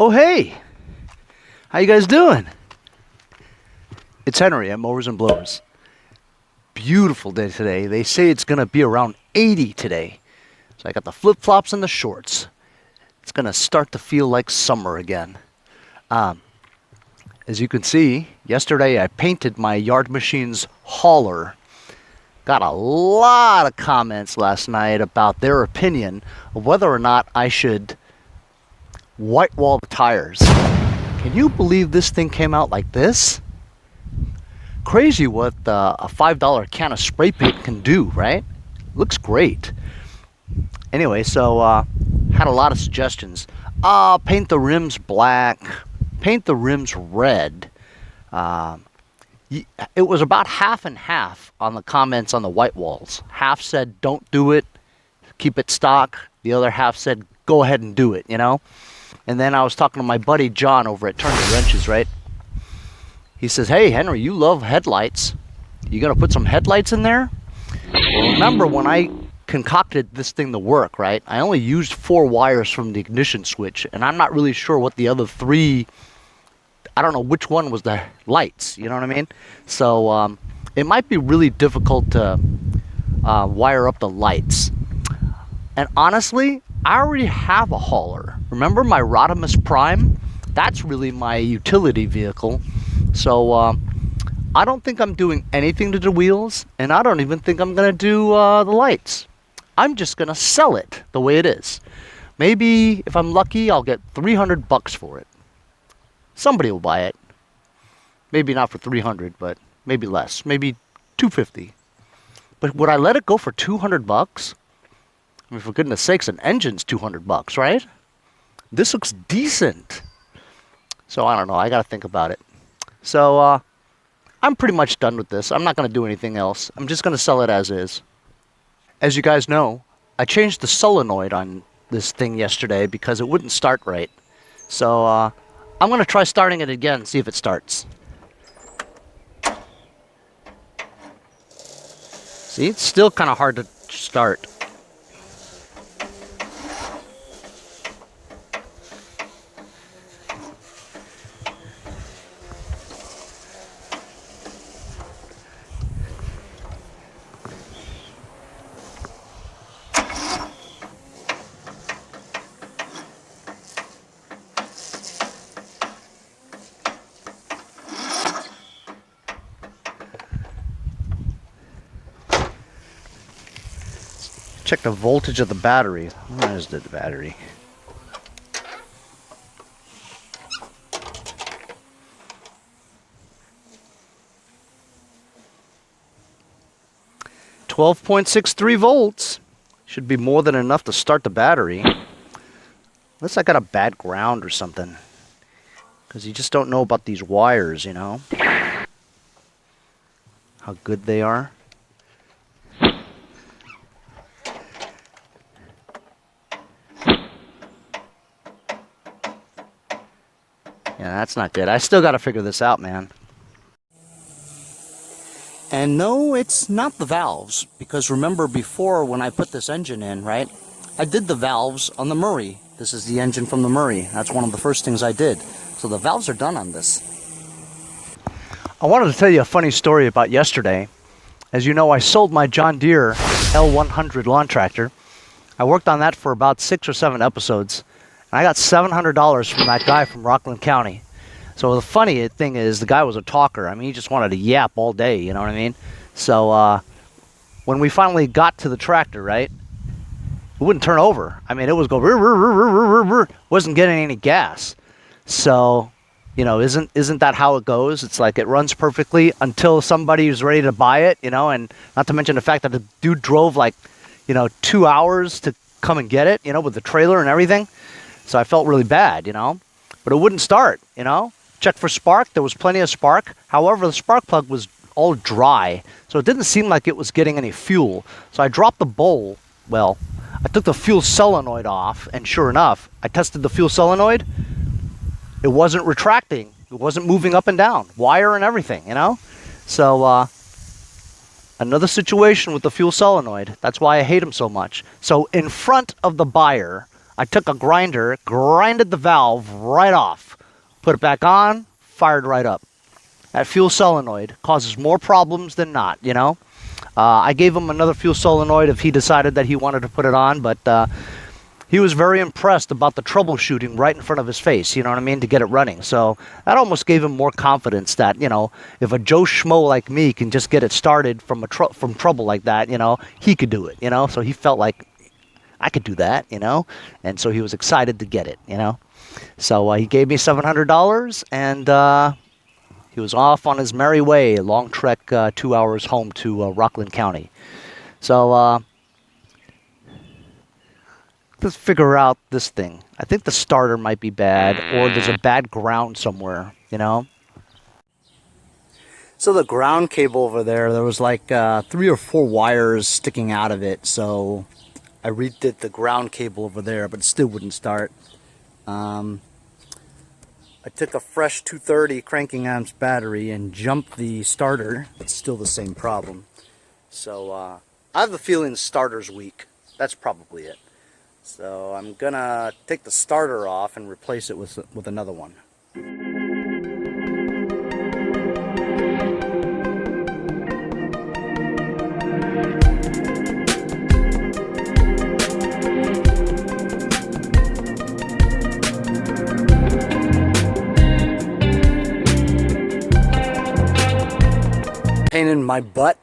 Oh, hey! How you guys doing? It's Henry at Mowers and Blowers. Beautiful day today. They say it's going to be around 80 today. So I got the flip-flops and the shorts. It's going to start to feel like summer again. As you can see, yesterday I painted my Yardmachines hauler. Got a lot of comments last night about their opinion of whether or not I should white wall the tires. Can you believe this thing came out like this? Crazy what a $5 can of spray paint can do, right? Looks great. Anyway, so had a lot of suggestions. Paint the rims black, paint the rims red. It was about half and half on the comments on the white walls. Half said don't do it, keep it stock. The other half said go ahead and do it, you know? And then I was talking to my buddy John over at Turn the Wrenches, right? He says, hey, Henry, you love headlights. You gonna put some headlights in there? Well, remember when I concocted this thing to work, right? I only used 4 wires from the ignition switch, and I'm not really sure what the other 3, I don't know which one was the lights, you know what I mean? So it might be really difficult to wire up the lights. And honestly, I already have a hauler. Remember my Rodimus Prime? That's really my utility vehicle. So I don't think I'm doing anything to the wheels, and I don't even think I'm going to do the lights. I'm just going to sell it the way it is. Maybe if I'm lucky, I'll get $300 for it. Somebody will buy it. Maybe not for 300, but maybe less. Maybe 250. But would I let it go for $200? I mean, for goodness sakes, an engine's $200, right? This looks decent. So I don't know. I got to think about it. So I'm pretty much done with this. I'm not going to do anything else. I'm just going to sell it as is. As you guys know, I changed the solenoid on this thing yesterday because it wouldn't start right. So I'm going to try starting it again, see if it starts. See, it's still kind of hard to start. Check the voltage of the battery. Where's the battery? .63 volts. Should be more than enough to start the battery. Unless I got a bad ground or something. Because you just don't know about these wires, you know? How good they are. Yeah, that's not good. I still got to figure this out, man. And no, it's not the valves. Because remember before when I put this engine in, right? I did the valves on the Murray. This is the engine from the Murray. That's one of the first things I did. So the valves are done on this. I wanted to tell you a funny story about yesterday. As you know, I sold my John Deere L100 lawn tractor. I worked on that for about 6 or 7 episodes. I got $700 from that guy from Rockland County. So the funny thing is, the guy was a talker. I mean, he just wanted to yap all day, you know what I mean? So when we finally got to the tractor, right, it wouldn't turn over. I mean, it was going, wasn't getting any gas. So, you know, isn't that how it goes? It's like it runs perfectly until somebody is ready to buy it, you know, and not to mention the fact that the dude drove like, you know, 2 hours to come and get it, you know, with the trailer and everything. So I felt really bad, you know, but it wouldn't start, you know. Checked for spark. There was plenty of spark. However, the spark plug was all dry, so it didn't seem like it was getting any fuel. So I dropped the bowl. Well, I took the fuel solenoid off, and sure enough, I tested the fuel solenoid. It wasn't retracting. It wasn't moving up and down. Wire and everything, you know. So another situation with the fuel solenoid. That's why I hate them so much. So in front of the buyer, I took a grinder, grinded the valve right off, put it back on, fired right up. That fuel solenoid causes more problems than not, you know. I gave him another fuel solenoid if he decided that he wanted to put it on, but he was very impressed about the troubleshooting right in front of his face, you know what I mean, to get it running. So that almost gave him more confidence that, you know, if a Joe Schmo like me can just get it started from trouble like that, you know, he could do it, you know. So he felt like I could do that, you know, and so he was excited to get it, you know. So he gave me $700, and he was off on his merry way, a long trek, 2 hours home to Rockland County. So let's figure out this thing. I think the starter might be bad, or there's a bad ground somewhere, you know. So the ground cable over there was like 3 or 4 wires sticking out of it. So I redid the ground cable over there, but it still wouldn't start. I took a fresh 230 cranking amps battery and jumped the starter. It's still the same problem. So I have a feeling the starter's weak. That's probably it. So I'm gonna take the starter off and replace it with another one. Pain in my butt.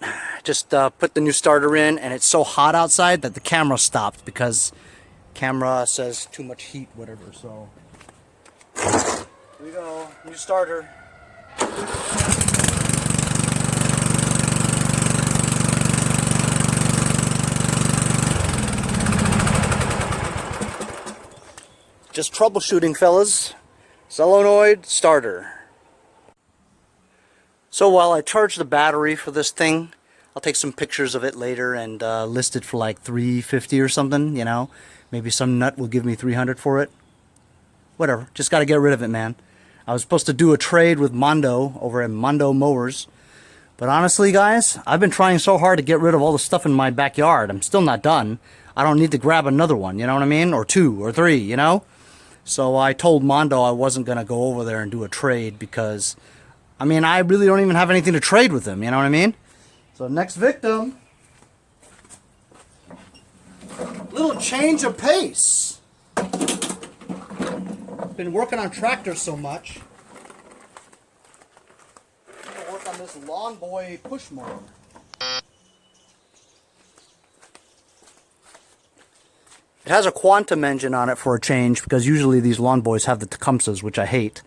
Just put the new starter in, and it's so hot outside that the camera stopped because camera says too much heat, whatever. So here we go, new starter. Just troubleshooting, fellas. Solenoid starter. So while I charge the battery for this thing, I'll take some pictures of it later and list it for like $350 or something, you know. Maybe some nut will give me $300 for it. Whatever, just got to get rid of it, man. I was supposed to do a trade with Mondo over at Mondo Mowers. But honestly, guys, I've been trying so hard to get rid of all the stuff in my backyard. I'm still not done. I don't need to grab another one, you know what I mean? Or 2 or 3, you know? So I told Mondo I wasn't going to go over there and do a trade because, I mean, I really don't even have anything to trade with him, you know what I mean? So next victim. Little change of pace. Been working on tractors so much. I'm gonna work on this Lawnboy push mower. It has a quantum engine on it for a change because usually these Lawnboys have the Tecumsehs, which I hate.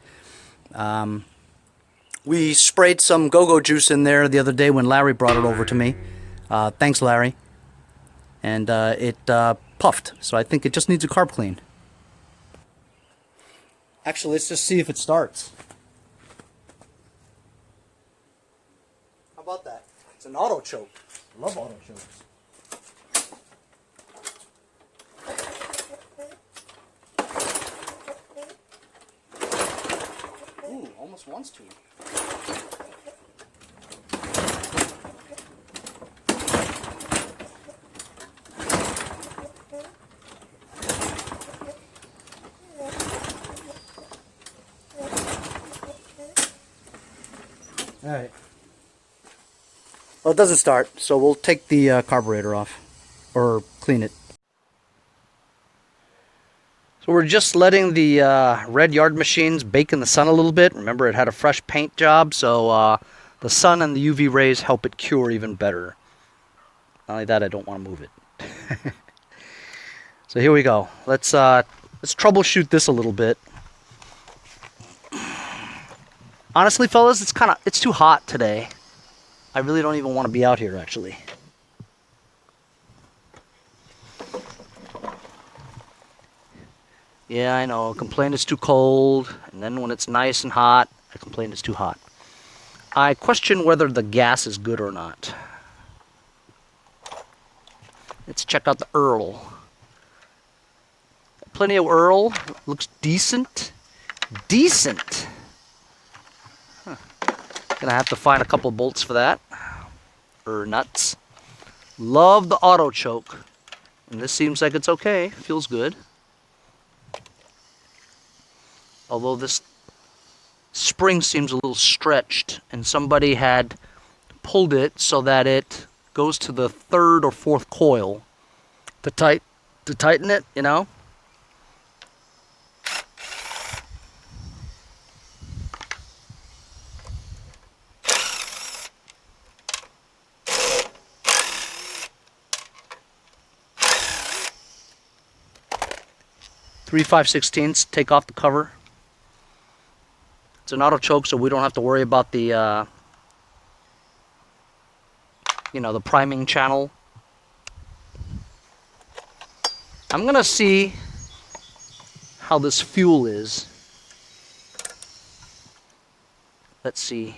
We sprayed some go-go juice in there the other day when Larry brought it over to me. Thanks, Larry. And it puffed, so I think it just needs a carb clean. Actually, let's just see if it starts. How about that? It's an auto choke. I love auto chokes. Ooh, almost wants to. Alright. Well, it doesn't start, so we'll take the carburetor off. Or clean it. So we're just letting the red Yardmachines bake in the sun a little bit. Remember, it had a fresh paint job, so the sun and the UV rays help it cure even better. Not only that, I don't want to move it. So here we go. Let's troubleshoot this a little bit. Honestly, fellas, it's too hot today. I really don't even want to be out here, actually. Yeah, I know. I complain it's too cold, and then when it's nice and hot, I complain it's too hot. I question whether the gas is good or not. Let's check out the Earl. Plenty of Earl. Looks decent. Decent. Huh. Gonna have to find a couple bolts for that. Or nuts. Love the auto choke. And this seems like it's okay. Feels good. Although this spring seems a little stretched, and somebody had pulled it so that it goes to the third or fourth coil to tighten it, you know. Three 5/16, take off the cover. It's an auto choke, so we don't have to worry about the the priming channel. I'm gonna see how this fuel is. Let's see.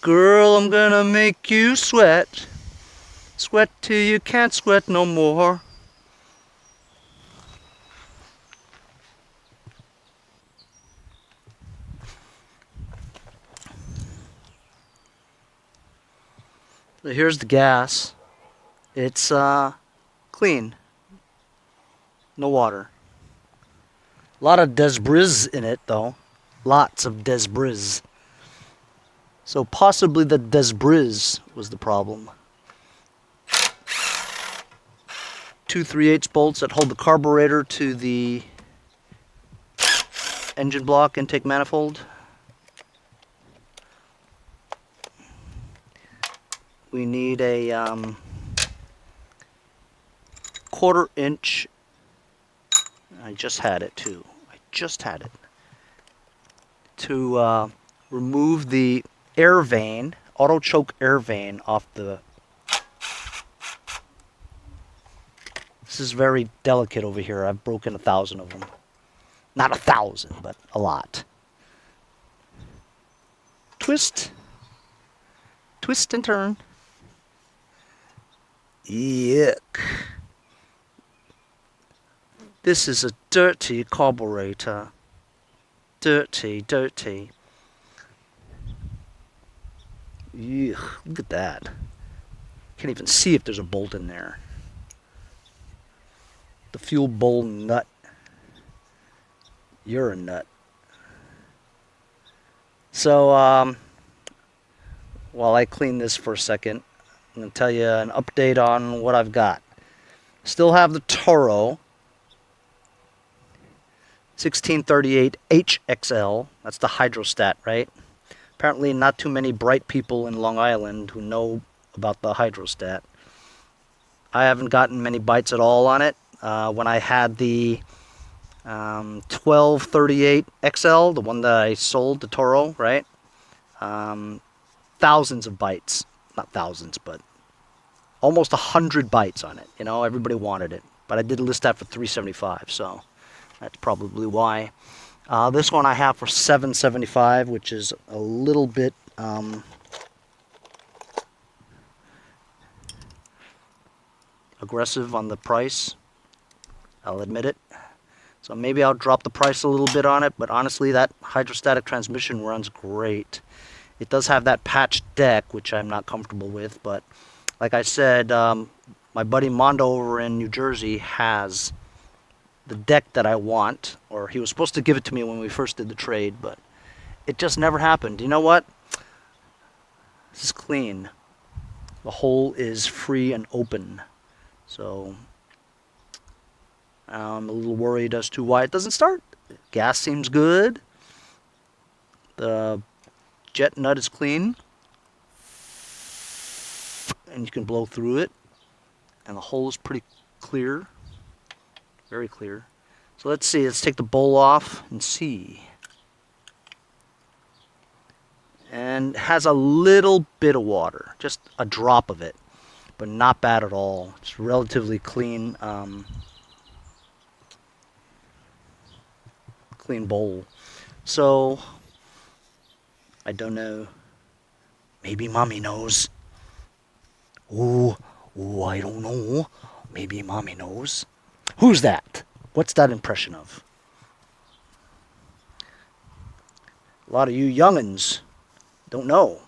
Girl, I'm gonna make you sweat. Sweat till you can't sweat no more. So here's the gas. It's clean. No water. A lot of debris in it though. Lots of debris. So possibly the debris was the problem. 2 3/8 bolts that hold the carburetor to the engine block intake manifold. We need a 1/4 inch. I just had it too. I just had it. To remove the air vane, auto choke air vane off the. This is very delicate over here. I've broken 1,000 of them. Not 1,000, but a lot. Twist. Twist and turn. Yuck. This is a dirty carburetor. Dirty, dirty. Yuck, look at that. Can't even see if there's a bolt in there. The fuel bowl nut. You're a nut. So, while I clean this for a second, I'm going to tell you an update on what I've got. Still have the Toro 1638 HXL. That's the hydrostat, right? Apparently not too many bright people in Long Island who know about the hydrostat. I haven't gotten many bites at all on it. When I had the 1238 XL, the one that I sold, the Toro, right? Thousands of bites. Not thousands, but almost 100 bites on it. You know, everybody wanted it. But I did list that for $375, so that's probably why. This one I have for $775, which is a little bit aggressive on the price. I'll admit it. So maybe I'll drop the price a little bit on it, but honestly that hydrostatic transmission runs great. It does have that patched deck, which I'm not comfortable with, but like I said, my buddy Mondo over in New Jersey has the deck that I want, or he was supposed to give it to me when we first did the trade, but it just never happened. You know what? This is clean. The hole is free and open. So I'm a little worried as to why it doesn't start. Gas seems good. The jet nut is clean. And you can blow through it. And the hole is pretty clear. Very clear. So let's see. Let's take the bowl off and see. And it has a little bit of water. Just a drop of it. But not bad at all. It's relatively clean. clean bowl. So, I don't know. Maybe mommy knows. Ooh, I don't know. Maybe mommy knows. Who's that? What's that impression of? A lot of you youngins don't know.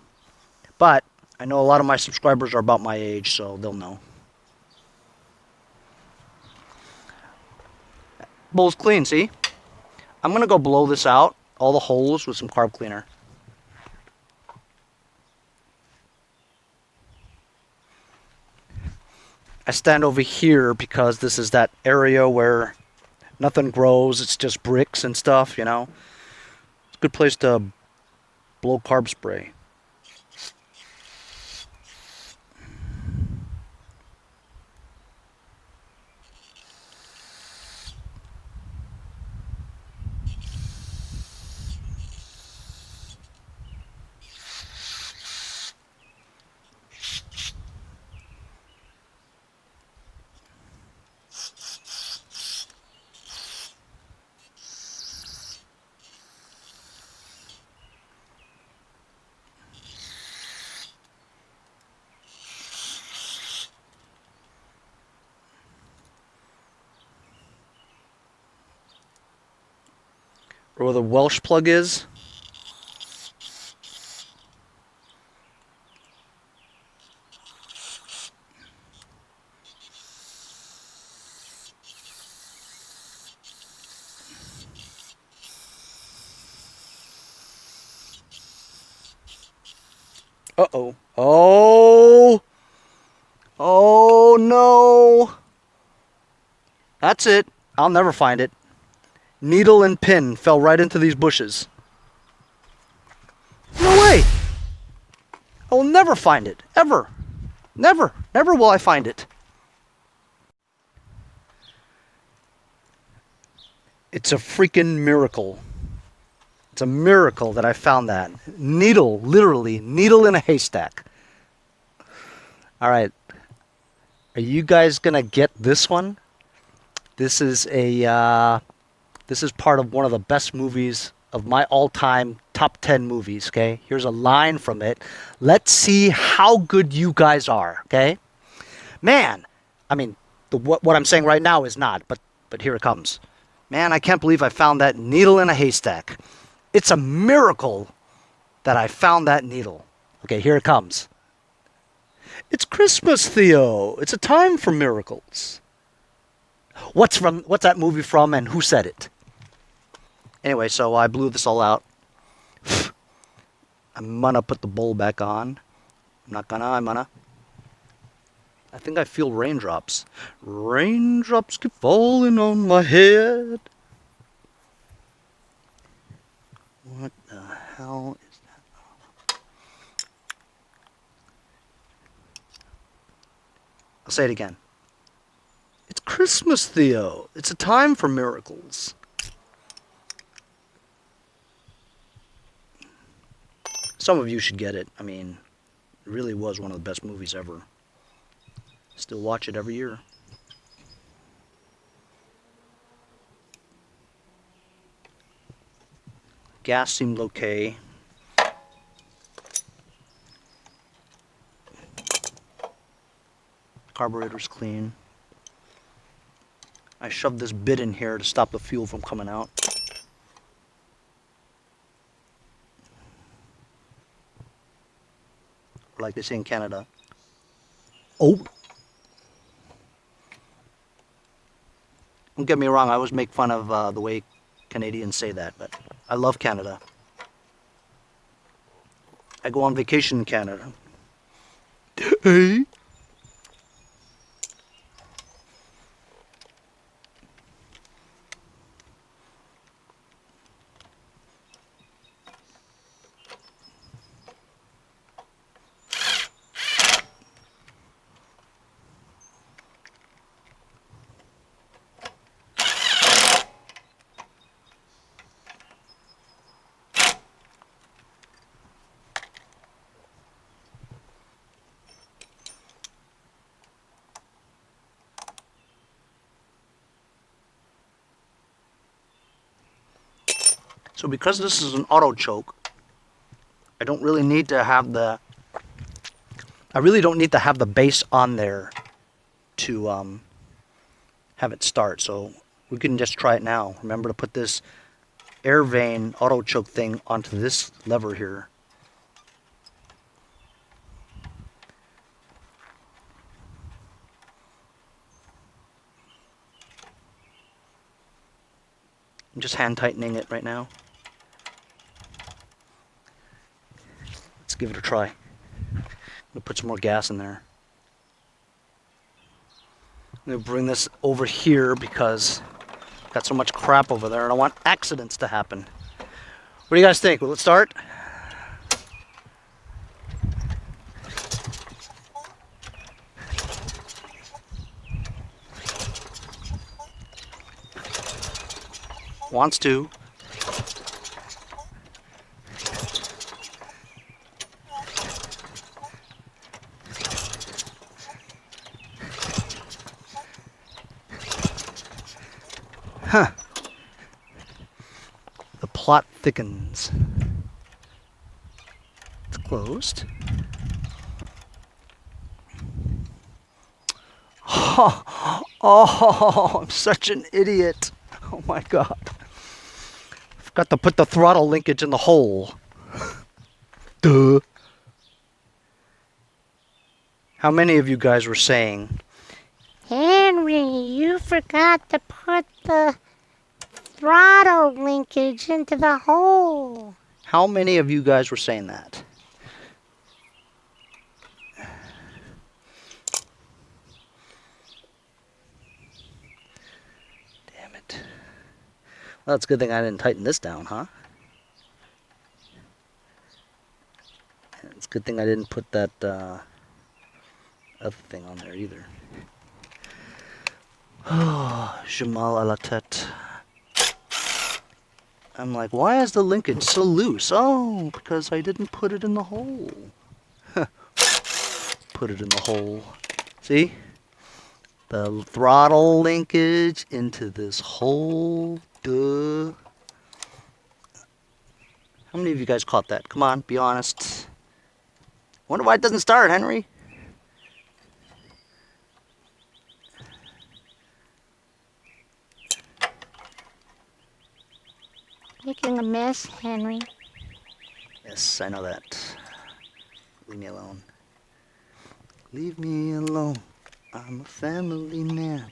But I know a lot of my subscribers are about my age, so they'll know. Bowl's clean, see? I'm going to go blow this out, all the holes, with some carb cleaner. I stand over here because this is that area where nothing grows. It's just bricks and stuff, you know. It's a good place to blow carb spray. Or where the Welsh plug is. Uh-oh. Oh! Oh, no! That's it. I'll never find it. Needle and pin fell right into these bushes. No way! I will never find it. Ever. Never. Never will I find it. It's a freaking miracle. It's a miracle that I found that. Needle, literally, needle in a haystack. Alright. Are you guys gonna get this one? This is this is part of one of the best movies of my all-time top 10 movies, okay? Here's a line from it. Let's see how good you guys are, okay? Man, I mean, what I'm saying right now is not, but here it comes. Man, I can't believe I found that needle in a haystack. It's a miracle that I found that needle. Okay, here it comes. It's Christmas, Theo. It's a time for miracles. What's that movie from, and who said it? Anyway, so I blew this all out. I'm gonna put the bowl back on. I'm gonna. I think I feel raindrops. Raindrops keep falling on my head. What the hell is that? I'll say it again. It's Christmas, Theo. It's a time for miracles. Some of you should get it. I mean, it really was one of the best movies ever. Still watch it every year. Gas seemed okay. Carburetor's clean. I shoved this bit in here to stop the fuel from coming out. Or like they say in Canada. Oh! Don't get me wrong, I always make fun of the way Canadians say that, but I love Canada. I go on vacation in Canada. Hey? So because this is an auto choke, I don't really need to have the, I really don't need to have the base on there to have it start. So we can just try it now. Remember to put this air vane auto choke thing onto this lever here. I'm just hand tightening it right now. Let's give it a try. We'll put some more gas in there. I'm going to bring this over here because I've got so much crap over there and I want accidents to happen. What do you guys think? Will it start? Wants to. Huh. The plot thickens. It's closed. Oh, I'm such an idiot. Oh my God. Forgot to put the throttle linkage in the hole. Duh. How many of you guys were saying, Henry, you forgot to put the throttle linkage into the hole. how many of you guys were saying that? Damn it. Well, it's a good thing I didn't tighten this down, huh? It's a good thing I didn't put that other thing on there either. Oh, Jamal à la tête. I'm like, why is the linkage so loose? Oh, because I didn't put it in the hole. Put it in the hole. See? The throttle linkage into this hole. Duh. How many of you guys caught that? Come on, be honest. Wonder why it doesn't start, Henry. Making a mess, Henry. Yes, I know that. Leave me alone. Leave me alone. I'm a family man.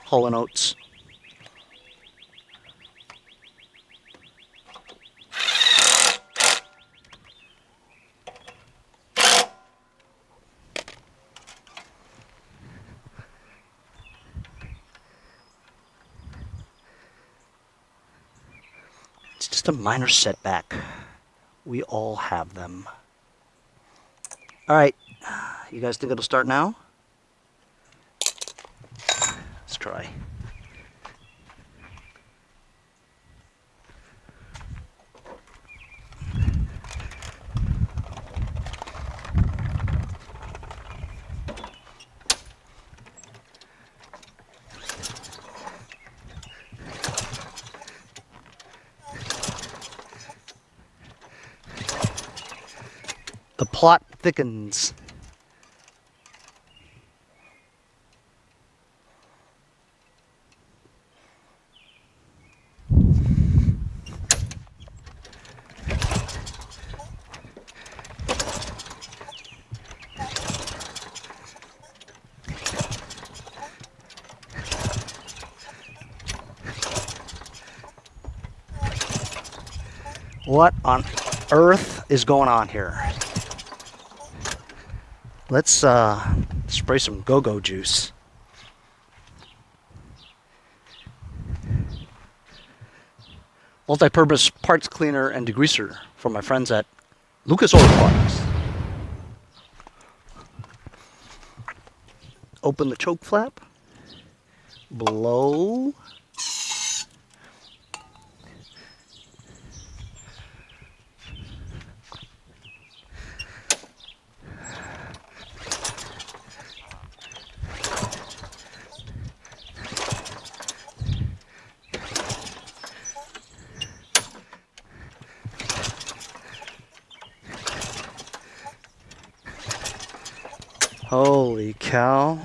Hall & Oates. It's just a minor setback. We all have them. All right, you guys think it'll start now? Let's try. The plot thickens. What on earth is going on here? Let's spray some go-go juice. Multi-purpose parts cleaner and degreaser from my friends at Lucas Oil Products. Open the choke flap. Blow. Holy cow.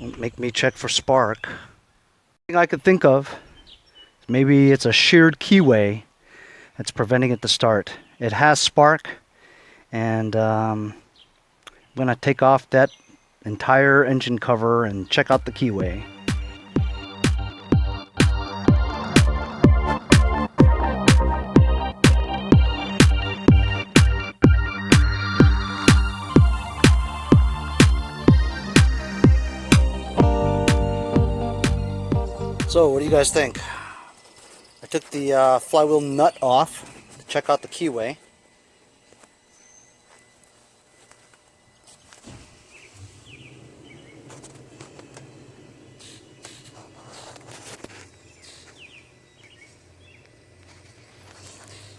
Don't make me check for spark. Thing I could think of, maybe it's a sheared keyway that's preventing it to start. It has spark, and I'm gonna take off that entire engine cover and check out the keyway. So what do you guys think? I took the flywheel nut off to check out the keyway.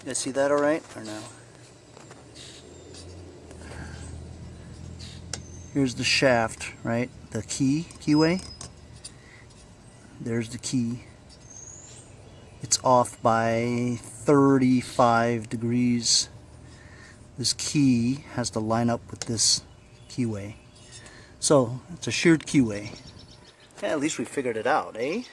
You guys see that all right or no? Here's the shaft, right? The keyway. There's the key. It's off by 35 degrees. This key has to line up with this keyway. So it's a sheared keyway. Yeah, at least we figured it out, eh?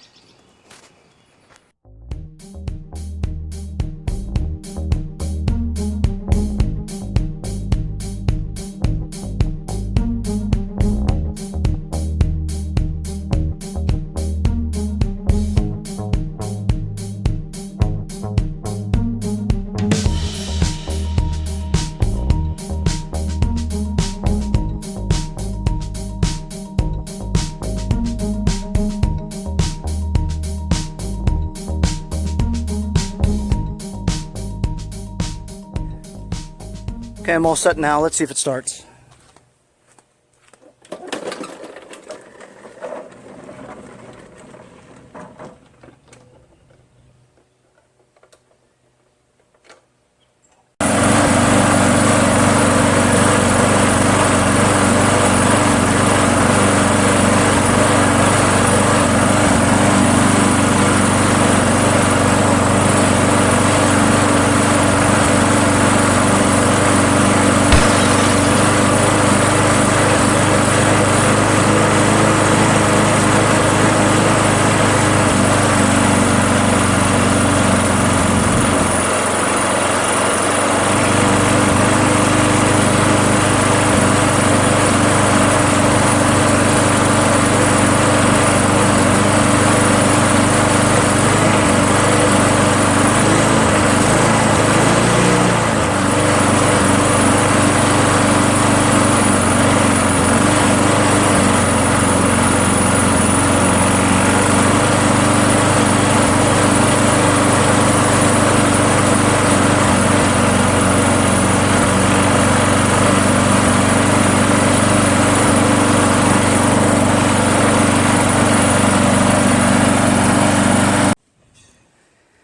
Okay, I'm all set now. Let's see if it starts.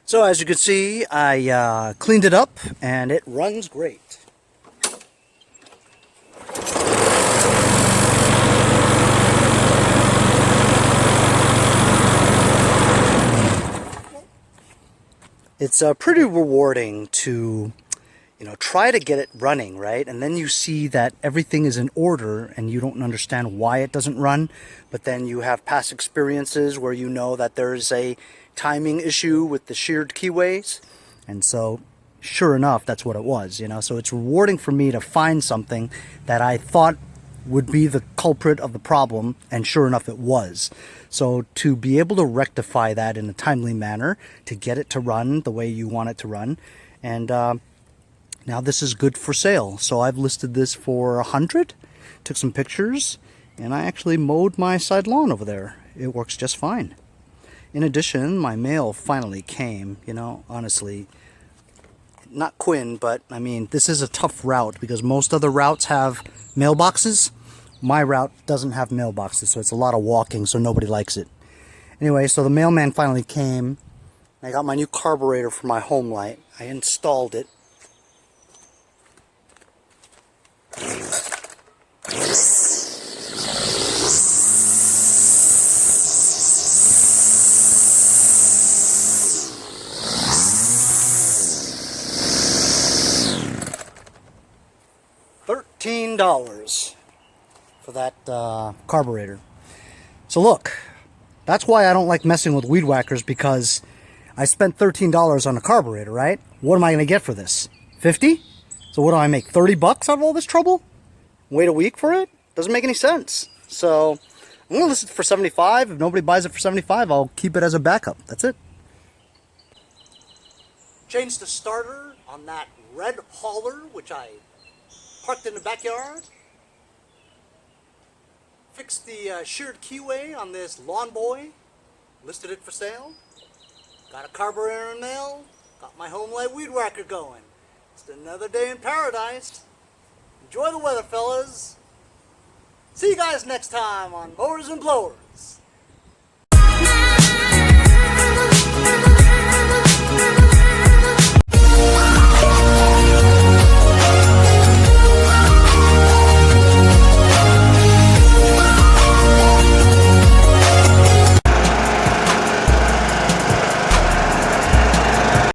So as you can see, I cleaned it up and it runs great. It's pretty rewarding to, try to get it running, right? And then you see that everything is in order and you don't understand why it doesn't run. But then you have past experiences where you know that there's a timing issue with the sheared keyways. And so sure enough, that's what it was, So it's rewarding for me to find something that I thought would be the culprit of the problem, and sure enough it was. So to be able to rectify that in a timely manner, to get it to run the way you want it to run, and now this is good for sale. So I've listed this for 100, took some pictures, and I actually mowed my side lawn over there. It works just fine. In addition, my mail finally came, honestly. Not Quinn, but I mean, this is a tough route because most other routes have mailboxes. My route doesn't have mailboxes, so it's a lot of walking, so nobody likes it. Anyway, so the mailman finally came. I got my new carburetor for my homelite. I installed it. $13 for that carburetor. So look, that's why I don't like messing with weed whackers, because I spent $13 on a carburetor, right? What am I going to get for this? 50? So what do I make, 30 bucks out of all this trouble? Wait a week for it? Doesn't make any sense. So I'm going to list it for 75. If nobody buys it for 75, I'll keep it as a backup. That's it. Changed the starter on that red hauler, which I parked in the backyard. Fixed the Sheared Keyway on this Lawnboy. Listed it for sale. Got a carburetor in the mail. Got my homelite weed whacker going. It's another day in paradise. Enjoy the weather, fellas. See you guys next time on Mowers and Blowers.